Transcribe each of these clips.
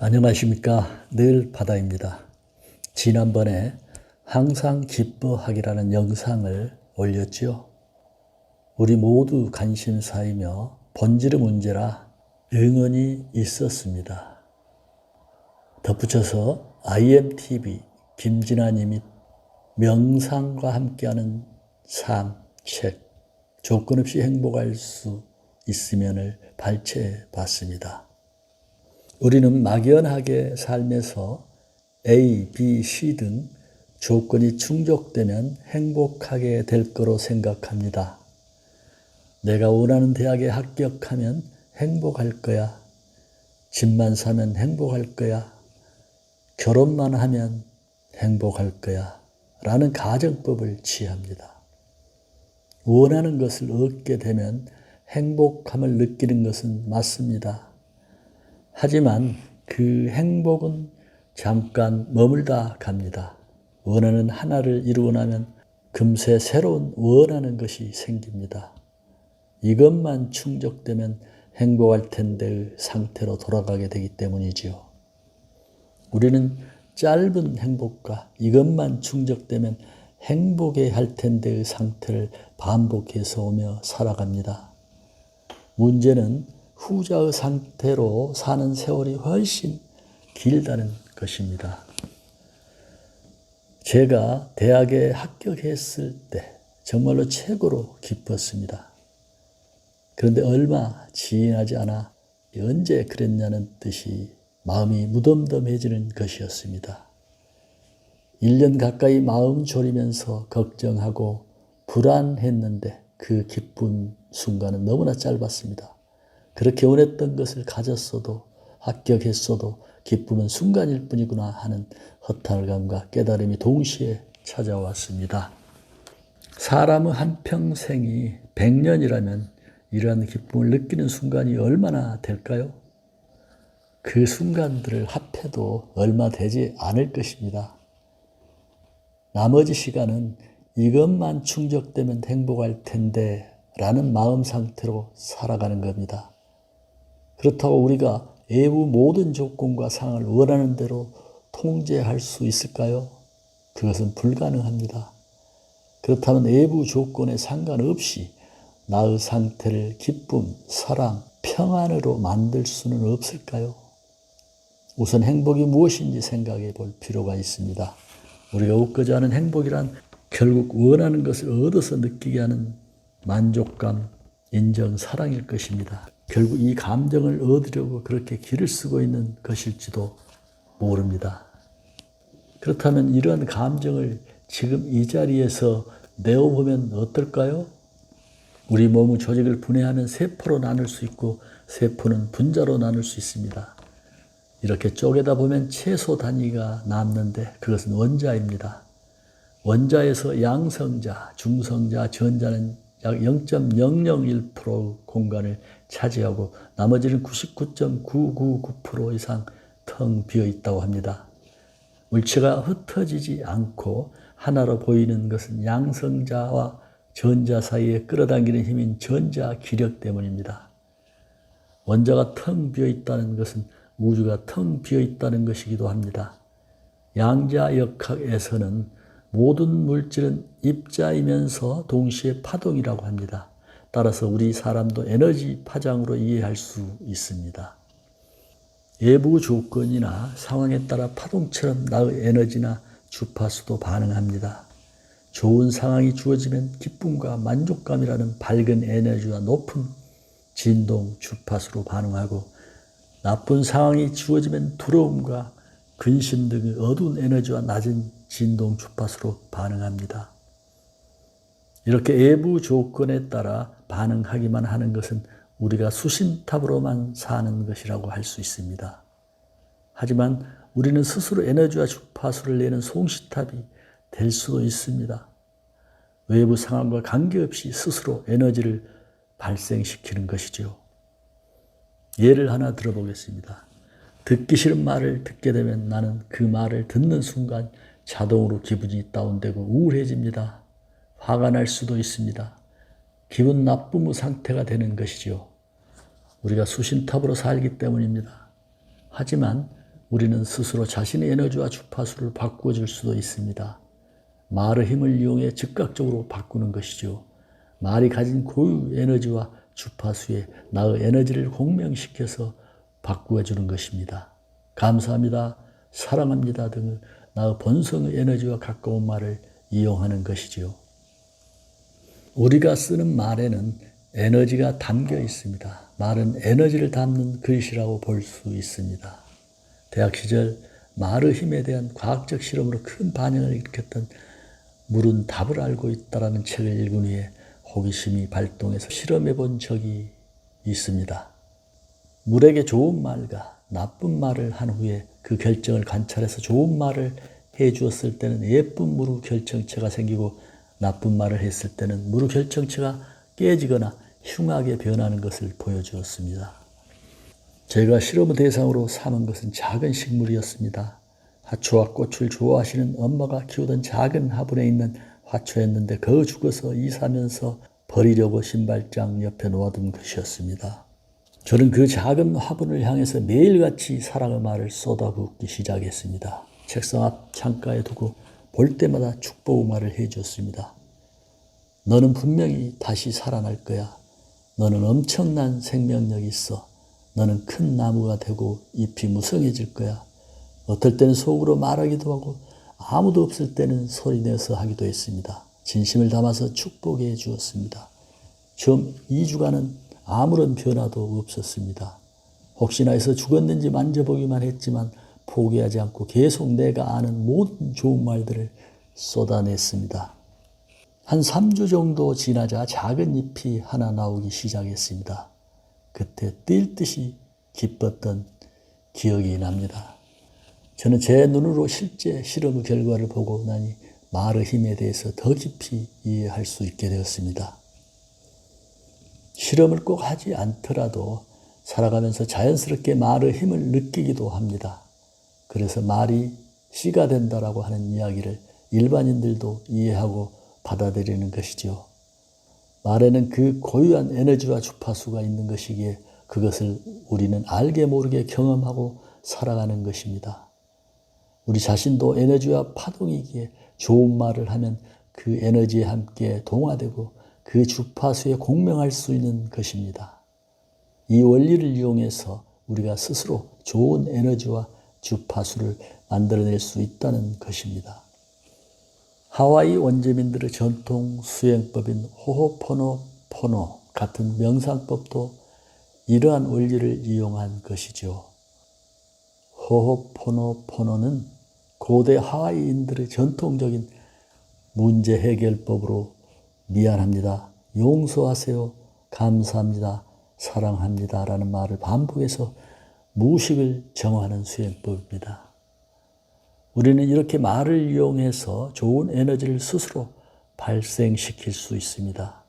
안녕하십니까. 늘 바다입니다. 지난번에 항상 기뻐하기라는 영상을 올렸지요. 우리 모두 관심사이며 본질의 문제라 응언이 있었습니다. 덧붙여서 IMTV 김진아님이 명상과 함께하는 삶 책 조건 없이 행복할 수 있으면을 발췌해 봤습니다. 우리는 막연하게 삶에서 A, B, C 등 조건이 충족되면 행복하게 될 거로 생각합니다. 내가 원하는 대학에 합격하면 행복할 거야. 집만 사면 행복할 거야. 결혼만 하면 행복할 거야. 라는 가정법을 취합니다. 원하는 것을 얻게 되면 행복함을 느끼는 것은 맞습니다. 하지만 그 행복은 잠깐 머물다 갑니다. 원하는 하나를 이루고 나면 금세 새로운 원하는 것이 생깁니다. 이것만 충족되면 행복할 텐데의 상태로 돌아가게 되기 때문이지요. 우리는 짧은 행복과 이것만 충족되면 행복해야 할 텐데의 상태를 반복해서 오며 살아갑니다. 문제는 후자의 상태로 사는 세월이 훨씬 길다는 것입니다. 제가 대학에 합격했을 때 정말로 최고로 기뻤습니다. 그런데 얼마 지나지 않아 언제 그랬냐는 듯이 마음이 무덤덤해지는 것이었습니다. 1년 가까이 마음 졸이면서 걱정하고 불안했는데 그 기쁜 순간은 너무나 짧았습니다. 그렇게 원했던 것을 가졌어도 합격했어도 기쁨은 순간일 뿐이구나 하는 허탈감과 깨달음이 동시에 찾아왔습니다. 사람의 한평생이 100년이라면 이러한 기쁨을 느끼는 순간이 얼마나 될까요? 그 순간들을 합해도 얼마 되지 않을 것입니다. 나머지 시간은 이것만 충족되면 행복할 텐데 라는 마음 상태로 살아가는 겁니다. 그렇다고 우리가 외부 모든 조건과 상황을 원하는 대로 통제할 수 있을까요? 그것은 불가능합니다. 그렇다면 외부 조건에 상관없이 나의 상태를 기쁨, 사랑, 평안으로 만들 수는 없을까요? 우선 행복이 무엇인지 생각해 볼 필요가 있습니다. 우리가 얻고자 하는 행복이란 결국 원하는 것을 얻어서 느끼게 하는 만족감, 인정, 사랑일 것입니다. 결국 이 감정을 얻으려고 그렇게 길을 쓰고 있는 것일지도 모릅니다. 그렇다면 이러한 감정을 지금 이 자리에서 내어보면 어떨까요? 우리 몸의 조직을 분해하면 세포로 나눌 수 있고 세포는 분자로 나눌 수 있습니다. 이렇게 쪼개다 보면 최소 단위가 남는데 그것은 원자입니다. 원자에서 양성자, 중성자, 전자는 약 0.001% 공간을 차지하고 나머지는 99.999% 이상 텅 비어 있다고 합니다. 물체가 흩어지지 않고 하나로 보이는 것은 양성자와 전자 사이에 끌어당기는 힘인 전자 기력 때문입니다. 원자가 텅 비어 있다는 것은 우주가 텅 비어 있다는 것이기도 합니다. 양자역학에서는 모든 물질은 입자이면서 동시에 파동이라고 합니다. 따라서 우리 사람도 에너지 파장으로 이해할 수 있습니다. 외부 조건이나 상황에 따라 파동처럼 나의 에너지나 주파수도 반응합니다. 좋은 상황이 주어지면 기쁨과 만족감이라는 밝은 에너지와 높은 진동, 주파수로 반응하고 나쁜 상황이 주어지면 두려움과 근심 등의 어두운 에너지와 낮은 진동, 주파수로 반응합니다. 이렇게 외부 조건에 따라 반응하기만 하는 것은 우리가 수신탑으로만 사는 것이라고 할 수 있습니다. 하지만 우리는 스스로 에너지와 주파수를 내는 송시탑이 될 수도 있습니다. 외부 상황과 관계없이 스스로 에너지를 발생시키는 것이죠. 예를 하나 들어보겠습니다. 듣기 싫은 말을 듣게 되면 나는 그 말을 듣는 순간 자동으로 기분이 다운되고 우울해집니다. 화가 날 수도 있습니다. 기분 나쁨의 상태가 되는 것이죠. 우리가 수신탑으로 살기 때문입니다. 하지만 우리는 스스로 자신의 에너지와 주파수를 바꾸어줄 수도 있습니다. 말의 힘을 이용해 즉각적으로 바꾸는 것이죠. 말이 가진 고유 에너지와 주파수에 나의 에너지를 공명시켜서 바꾸어주는 것입니다. 감사합니다, 사랑합니다 등의 나의 본성의 에너지와 가까운 말을 이용하는 것이지요. 우리가 쓰는 말에는 에너지가 담겨 있습니다. 말은 에너지를 담는 그릇이라고 볼 수 있습니다. 대학 시절 말의 힘에 대한 과학적 실험으로 큰 반향을 일으켰던 물은 답을 알고 있다라는 책을 읽은 후에 호기심이 발동해서 실험해 본 적이 있습니다. 물에게 좋은 말과 나쁜 말을 한 후에 그 결정을 관찰해서 좋은 말을 해 주었을 때는 예쁜 무르 결정체가 생기고 나쁜 말을 했을 때는 무르 결정체가 깨지거나 흉하게 변하는 것을 보여주었습니다. 제가 실험의 대상으로 삼은 것은 작은 식물이었습니다. 화초와 꽃을 좋아하시는 엄마가 키우던 작은 화분에 있는 화초였는데 거의 죽어서 이사면서 버리려고 신발장 옆에 놓아둔 것이었습니다. 저는 그 작은 화분을 향해서 매일같이 사랑의 말을 쏟아붓기 시작했습니다. 책상 앞 창가에 두고 볼 때마다 축복의 말을 해주었습니다. 너는 분명히 다시 살아날 거야. 너는 엄청난 생명력이 있어. 너는 큰 나무가 되고 잎이 무성해질 거야. 어떨 때는 속으로 말하기도 하고 아무도 없을 때는 소리내서 하기도 했습니다. 진심을 담아서 축복해 주었습니다. 처음 2주간은 아무런 변화도 없었습니다. 혹시나 해서 죽었는지 만져보기만 했지만 포기하지 않고 계속 내가 아는 모든 좋은 말들을 쏟아냈습니다. 한 3주 정도 지나자 작은 잎이 하나 나오기 시작했습니다. 그때 뛸 듯이 기뻤던 기억이 납니다. 저는 제 눈으로 실제 실험의 결과를 보고 나니 말의 힘에 대해서 더 깊이 이해할 수 있게 되었습니다. 실험을 꼭 하지 않더라도 살아가면서 자연스럽게 말의 힘을 느끼기도 합니다. 그래서 말이 씨가 된다라고 하는 이야기를 일반인들도 이해하고 받아들이는 것이죠. 말에는 그 고유한 에너지와 주파수가 있는 것이기에 그것을 우리는 알게 모르게 경험하고 살아가는 것입니다. 우리 자신도 에너지와 파동이기에 좋은 말을 하면 그 에너지에 함께 동화되고 그 주파수에 공명할 수 있는 것입니다. 이 원리를 이용해서 우리가 스스로 좋은 에너지와 주파수를 만들어낼 수 있다는 것입니다. 하와이 원주민들의 전통 수행법인 호호포노포노 같은 명상법도 이러한 원리를 이용한 것이죠. 호호포노포노는 고대 하와이인들의 전통적인 문제 해결법으로 미안합니다, 용서하세요, 감사합니다, 사랑합니다 라는 말을 반복해서 무의식을 정화하는 수행법입니다. 우리는 이렇게 말을 이용해서 좋은 에너지를 스스로 발생시킬 수 있습니다.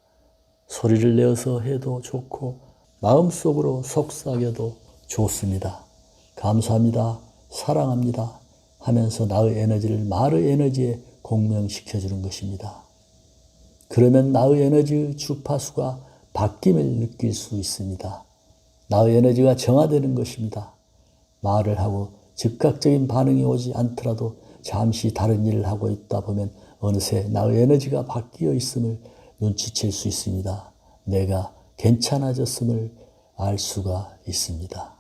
소리를 내어서 해도 좋고 마음속으로 속삭여도 좋습니다. 감사합니다, 사랑합니다 하면서 나의 에너지를 말의 에너지에 공명시켜주는 것입니다. 그러면 나의 에너지 주파수가 바뀜을 느낄 수 있습니다. 나의 에너지가 정화되는 것입니다. 말을 하고 즉각적인 반응이 오지 않더라도 잠시 다른 일을 하고 있다 보면 어느새 나의 에너지가 바뀌어 있음을 눈치챌 수 있습니다. 내가 괜찮아졌음을 알 수가 있습니다.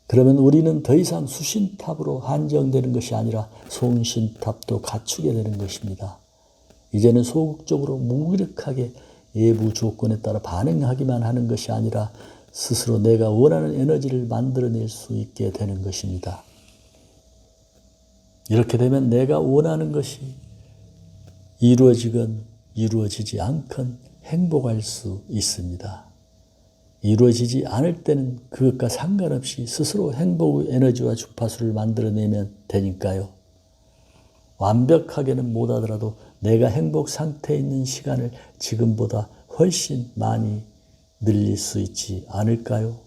그러면 우리는 더 이상 수신탑으로 한정되는 것이 아니라 송신탑도 갖추게 되는 것입니다. 이제는 소극적으로 무기력하게 외부 조건에 따라 반응하기만 하는 것이 아니라 스스로 내가 원하는 에너지를 만들어낼 수 있게 되는 것입니다. 이렇게 되면 내가 원하는 것이 이루어지건 이루어지지 않건 행복할 수 있습니다. 이루어지지 않을 때는 그것과 상관없이 스스로 행복의 에너지와 주파수를 만들어내면 되니까요. 완벽하게는 못하더라도 내가 행복 상태에 있는 시간을 지금보다 훨씬 많이 늘릴 수 있지 않을까요?